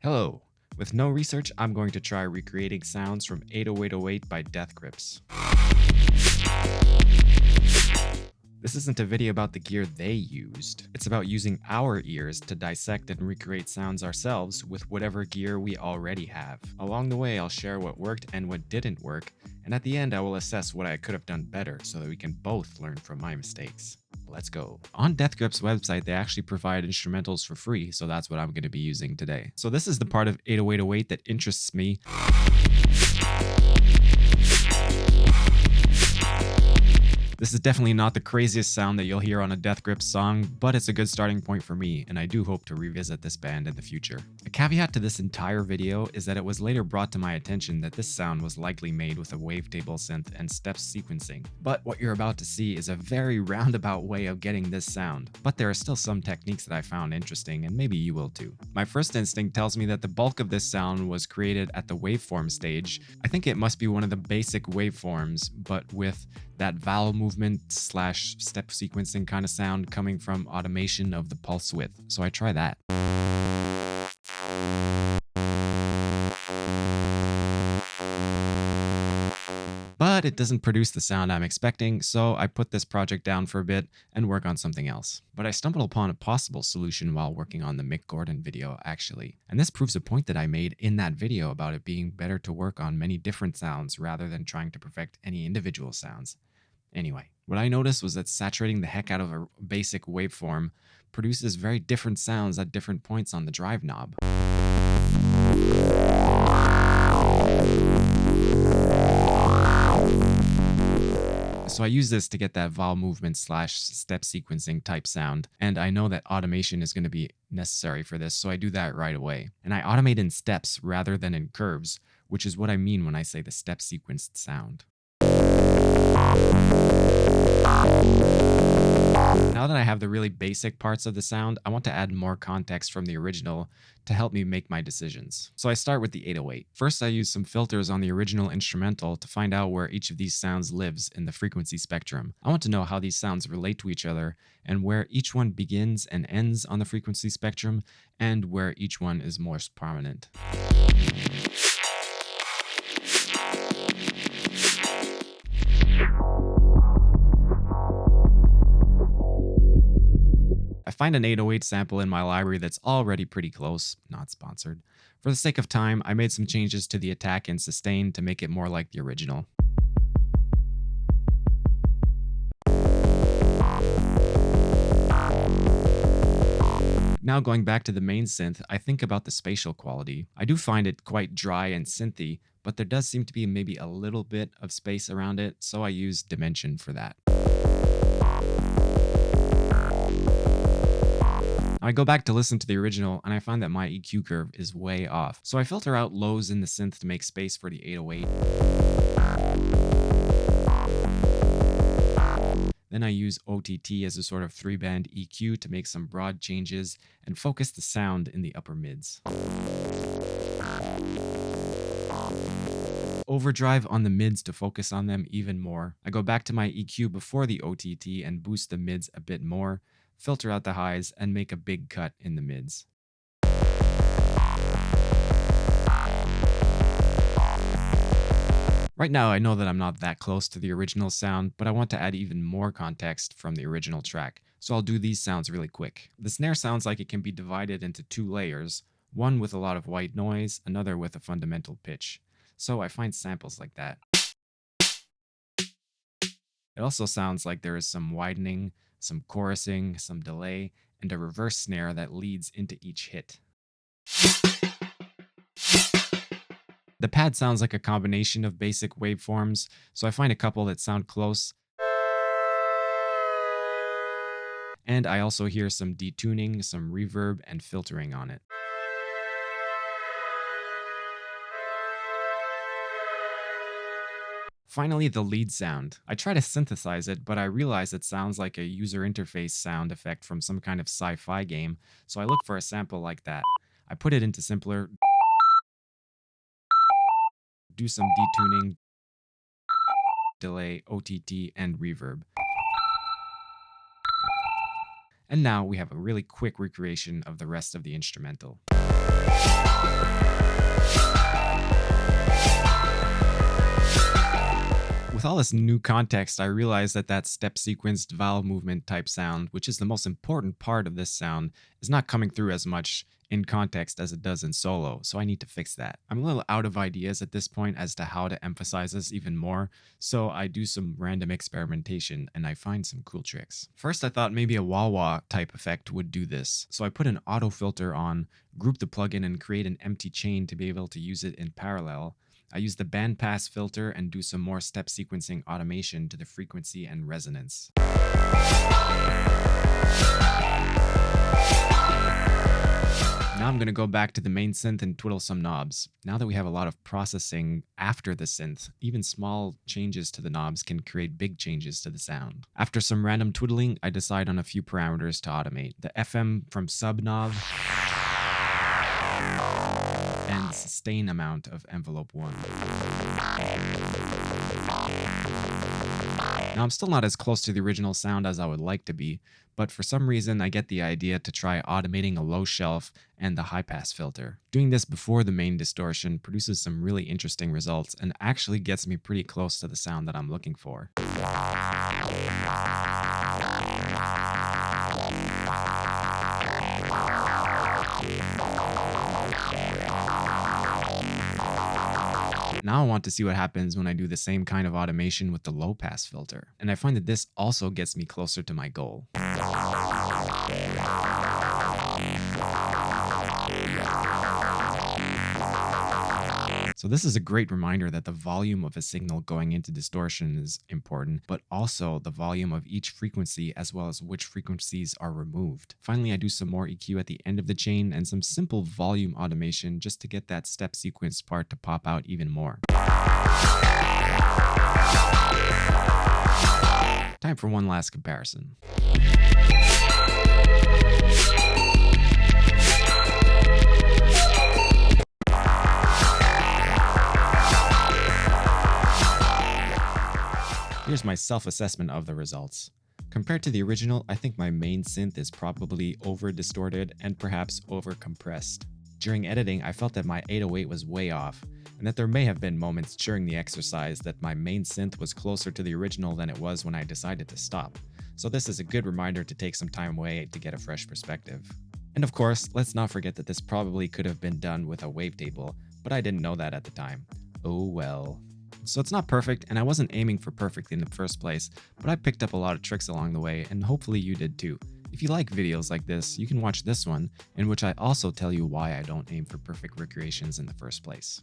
Hello. With no research, I'm going to try recreating sounds from 80808 by Death Grips. This isn't a video about the gear they used. It's about using our ears to dissect and recreate sounds ourselves with whatever gear we already have. Along the way, I'll share what worked and what didn't work, and at the end, I will assess what I could have done better so that we can both learn from my mistakes. Let's go. On Death Grip's website, they actually provide instrumentals for free, so that's what I'm going to be using today. So this is the part of 80808 that interests me. This is definitely not the craziest sound that you'll hear on a Death Grips song, but it's a good starting point for me, and I do hope to revisit this band in the future. A caveat to this entire video is that it was later brought to my attention that this sound was likely made with a wavetable synth and step sequencing. But what you're about to see is a very roundabout way of getting this sound. But there are still some techniques that I found interesting, and maybe you will too. My first instinct tells me that the bulk of this sound was created at the waveform stage. I think it must be one of the basic waveforms, but with that vowel movement / step sequencing kind of sound coming from automation of the pulse width. So I try that. But it doesn't produce the sound I'm expecting, so I put this project down for a bit and work on something else. But I stumbled upon a possible solution while working on the Mick Gordon video, actually. And this proves a point that I made in that video about it being better to work on many different sounds rather than trying to perfect any individual sounds. Anyway, what I noticed was that saturating the heck out of a basic waveform produces very different sounds at different points on the drive knob. So I use this to get that vowel movement / step sequencing type sound, and I know that automation is going to be necessary for this, so I do that right away. And I automate in steps rather than in curves, which is what I mean when I say the step sequenced sound. Now that I have the really basic parts of the sound, I want to add more context from the original to help me make my decisions. So I start with the 808. First, I use some filters on the original instrumental to find out where each of these sounds lives in the frequency spectrum. I want to know how these sounds relate to each other and where each one begins and ends on the frequency spectrum and where each one is most prominent. I find an 808 sample in my library that's already pretty close, not sponsored. For the sake of time, I made some changes to the attack and sustain to make it more like the original. Now going back to the main synth, I think about the spatial quality. I do find it quite dry and synthy, but there does seem to be maybe a little bit of space around it, so I use dimension for that. I go back to listen to the original and I find that my EQ curve is way off. So I filter out lows in the synth to make space for the 808. Then I use OTT as a sort of 3-band EQ to make some broad changes and focus the sound in the upper mids. Overdrive on the mids to focus on them even more. I go back to my EQ before the OTT and boost the mids a bit more, filter out the highs, and make a big cut in the mids. Right now, I know that I'm not that close to the original sound, but I want to add even more context from the original track, so I'll do these sounds really quick. The snare sounds like it can be divided into 2 layers, one with a lot of white noise, another with a fundamental pitch. So I find samples like that. It also sounds like there is some widening, some chorusing, some delay, and a reverse snare that leads into each hit. The pad sounds like a combination of basic waveforms, so I find a couple that sound close. And I also hear some detuning, some reverb, and filtering on it. Finally, the lead sound. I try to synthesize it, but I realize it sounds like a user interface sound effect from some kind of sci-fi game, so I look for a sample like that. I put it into simpler, do some detuning, delay, OTT, and reverb. And now we have a really quick recreation of the rest of the instrumental. With all this new context, I realized that that step sequenced vowel movement type sound, which is the most important part of this sound, is not coming through as much in context as it does in solo, so I need to fix that. I'm a little out of ideas at this point as to how to emphasize this even more, so I do some random experimentation and I find some cool tricks. First, I thought maybe a wah-wah type effect would do this, so I put an auto filter on, group the plugin, and create an empty chain to be able to use it in parallel. I use the bandpass filter and do some more step sequencing automation to the frequency and resonance. Now I'm going to go back to the main synth and twiddle some knobs. Now that we have a lot of processing after the synth, even small changes to the knobs can create big changes to the sound. After some random twiddling, I decide on a few parameters to automate. The FM from sub knob, and sustain amount of envelope 1. Now I'm still not as close to the original sound as I would like to be, but for some reason I get the idea to try automating a low shelf and the high pass filter. Doing this before the main distortion produces some really interesting results and actually gets me pretty close to the sound that I'm looking for. Now I want to see what happens when I do the same kind of automation with the low pass filter. And I find that this also gets me closer to my goal. So this is a great reminder that the volume of a signal going into distortion is important, but also the volume of each frequency as well as which frequencies are removed. Finally, I do some more EQ at the end of the chain and some simple volume automation just to get that step sequence part to pop out even more. Time for one last comparison. Here's my self-assessment of the results. Compared to the original, I think my main synth is probably over-distorted and perhaps over-compressed. During editing, I felt that my 808 was way off, and that there may have been moments during the exercise that my main synth was closer to the original than it was when I decided to stop. So this is a good reminder to take some time away to get a fresh perspective. And of course, let's not forget that this probably could have been done with a wavetable, but I didn't know that at the time. Oh well. So it's not perfect, and I wasn't aiming for perfect in the first place, but I picked up a lot of tricks along the way, and hopefully you did too. If you like videos like this, you can watch this one, in which I also tell you why I don't aim for perfect recreations in the first place.